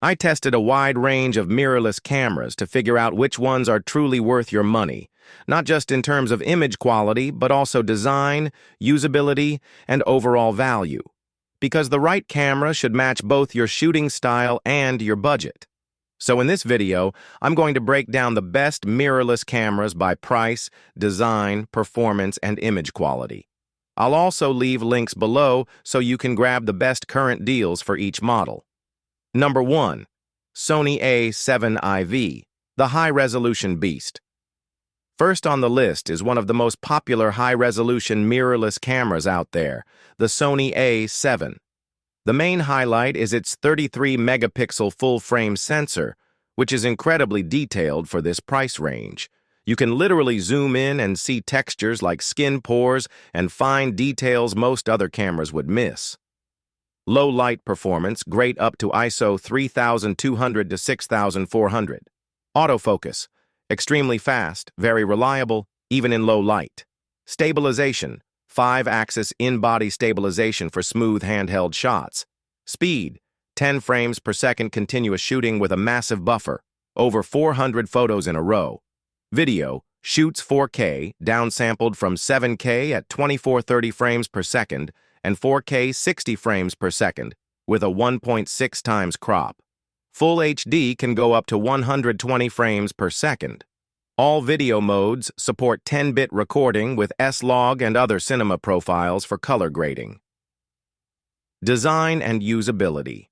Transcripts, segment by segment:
I tested a wide range of mirrorless cameras to figure out which ones are truly worth your money, not just in terms of image quality, but also design, usability, and overall value. Because the right camera should match both your shooting style and your budget. So in this video, I'm going to break down the best mirrorless cameras by price, design, performance, and image quality. I'll also leave links below so you can grab the best current deals for each model. Number 1. Sony A7 IV, the high-resolution beast. First on the list is one of the most popular high-resolution mirrorless cameras out there, the Sony A7. The main highlight is its 33-megapixel full-frame sensor, which is incredibly detailed for this price range. You can literally zoom in and see textures like skin pores and fine details most other cameras would miss. Low light performance, great up to ISO 3200 to 6400. Autofocus, extremely fast, very reliable, even in low light. Stabilization, 5-axis in-body stabilization for smooth handheld shots. Speed, 10 frames per second continuous shooting with a massive buffer, over 400 photos in a row. Video, shoots 4K, downsampled from 7K at 2430 frames per second, and 4K 60 frames per second, with a 1.6 times crop. Full HD can go up to 120 frames per second. All video modes support 10-bit recording with S-Log and other cinema profiles for color grading. Design and usability.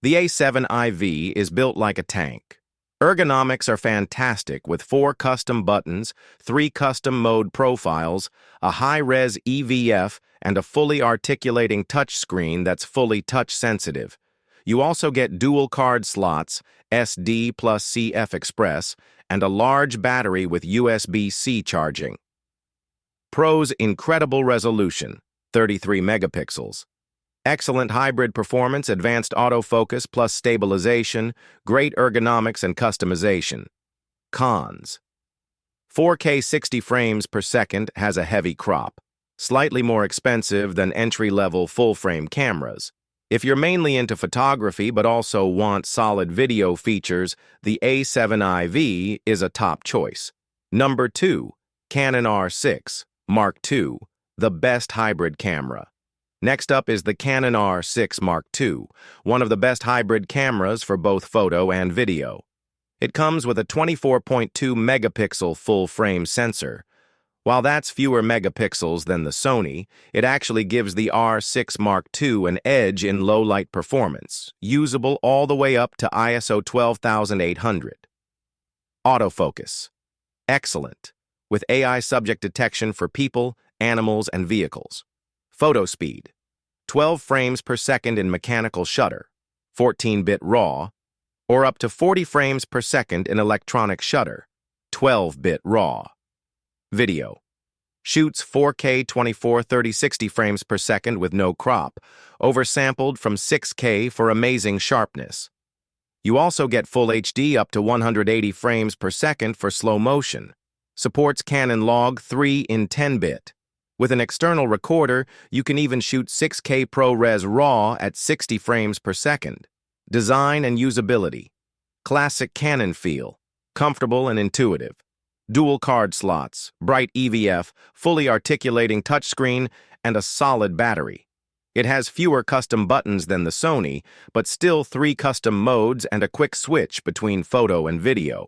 The A7 IV is built like a tank. Ergonomics are fantastic with 4 custom buttons, 3 custom mode profiles, a high-res EVF, and a fully articulating touchscreen that's fully touch-sensitive. You also get dual card slots, SD plus CF Express, and a large battery with USB-C charging. Pros: incredible resolution, 33 megapixels. Excellent hybrid performance, advanced autofocus plus stabilization, great ergonomics and customization. Cons: 4K 60 frames per second has a heavy crop, slightly more expensive than entry-level full-frame cameras. If you're mainly into photography but also want solid video features, the A7 IV is a top choice. Number 2. Canon R6 Mark II, the best hybrid camera. Next up is the Canon R6 Mark II, one of the best hybrid cameras for both photo and video. It comes with a 24.2 megapixel full-frame sensor. While that's fewer megapixels than the Sony, it actually gives the R6 Mark II an edge in low-light performance, usable all the way up to ISO 12800. Autofocus. Excellent, with AI subject detection for people, animals, and vehicles. Photo speed, 12 frames per second in mechanical shutter, 14-bit RAW, or up to 40 frames per second in electronic shutter, 12-bit RAW. Video, shoots 4K 24/30 60 frames per second with no crop, oversampled from 6K for amazing sharpness. You also get full HD up to 180 frames per second for slow motion. Supports Canon Log 3 in 10-bit. With an external recorder, you can even shoot 6K ProRes RAW at 60 frames per second. Design and usability. Classic Canon feel. Comfortable and intuitive. Dual card slots, bright EVF, fully articulating touchscreen, and a solid battery. It has fewer custom buttons than the Sony, but still 3 custom modes and a quick switch between photo and video.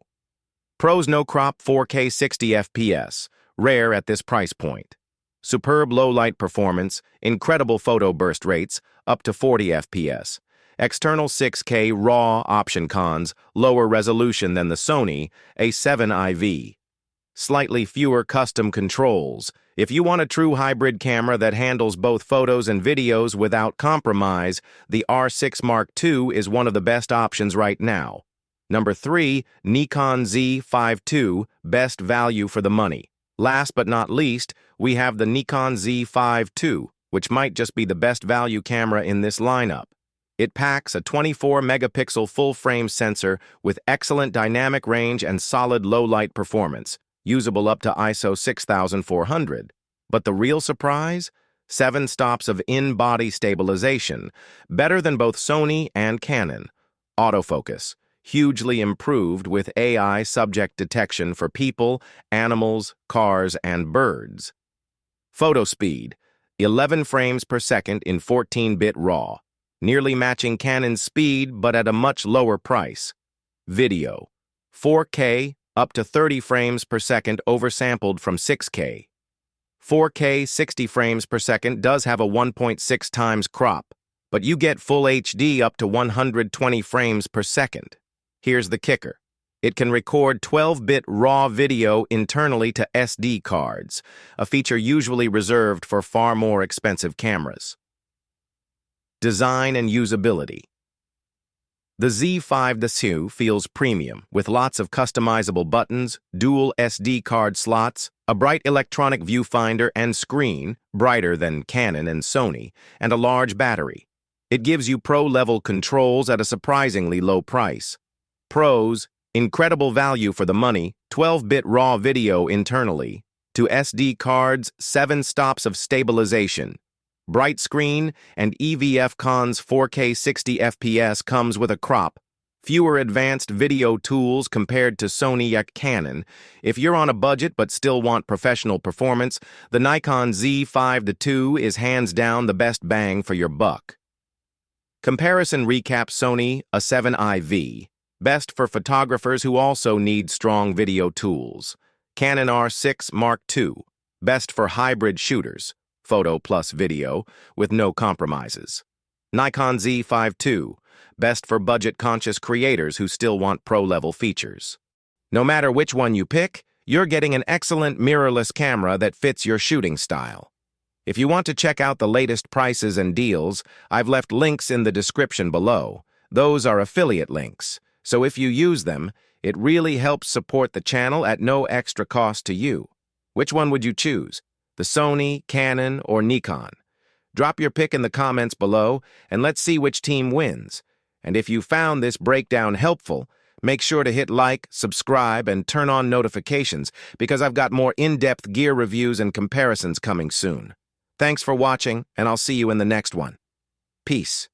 Pros: no crop, 4K 60 FPS, rare at this price point. Superb low-light performance, incredible photo burst rates, up to 40 FPS. External 6K RAW option. Cons: lower resolution than the Sony A7 IV. Slightly fewer custom controls. If you want a true hybrid camera that handles both photos and videos without compromise, the R6 Mark II is one of the best options right now. Number 3. Nikon Z5 II, best value for the money. Last but not least, we have the Nikon Z5 II, which might just be the best value camera in this lineup. It packs a 24-megapixel full-frame sensor with excellent dynamic range and solid low-light performance, usable up to ISO 6400. But the real surprise? 7 stops of in-body stabilization, better than both Sony and Canon. Autofocus, hugely improved with AI subject detection for people, animals, cars, and birds. Photo speed, 11 frames per second in 14-bit RAW, nearly matching Canon's speed but at a much lower price. Video, 4K up to 30 frames per second oversampled from 6K. 4K 60 frames per second does have a 1.6 times crop, but you get full HD up to 120 frames per second. Here's the kicker. It can record 12-bit RAW video internally to SD cards, a feature usually reserved for far more expensive cameras. Design and usability. The Z5 II feels premium, with lots of customizable buttons, dual SD card slots, a bright electronic viewfinder and screen, brighter than Canon and Sony, and a large battery. It gives you pro-level controls at a surprisingly low price. Pros: incredible value for the money, 12-bit RAW video internally, to SD cards, 7 stops of stabilization. Bright screen and EVF-Con's 4K 60 FPS comes with a crop. Fewer advanced video tools compared to Sony and Canon. If you're on a budget but still want professional performance, the Nikon Z5 II is hands down the best bang for your buck. Comparison recap: Sony A7 IV, best for photographers who also need strong video tools. Canon R6 Mark II, best for hybrid shooters, photo plus video, with no compromises. Nikon Z5 II, best for budget-conscious creators who still want pro-level features. No matter which one you pick, you're getting an excellent mirrorless camera that fits your shooting style. If you want to check out the latest prices and deals, I've left links in the description below. Those are affiliate links, so if you use them, it really helps support the channel at no extra cost to you. Which one would you choose? The Sony, Canon, or Nikon? Drop your pick in the comments below, and let's see which team wins. And if you found this breakdown helpful, make sure to hit like, subscribe, and turn on notifications, because I've got more in-depth gear reviews and comparisons coming soon. Thanks for watching, and I'll see you in the next one. Peace.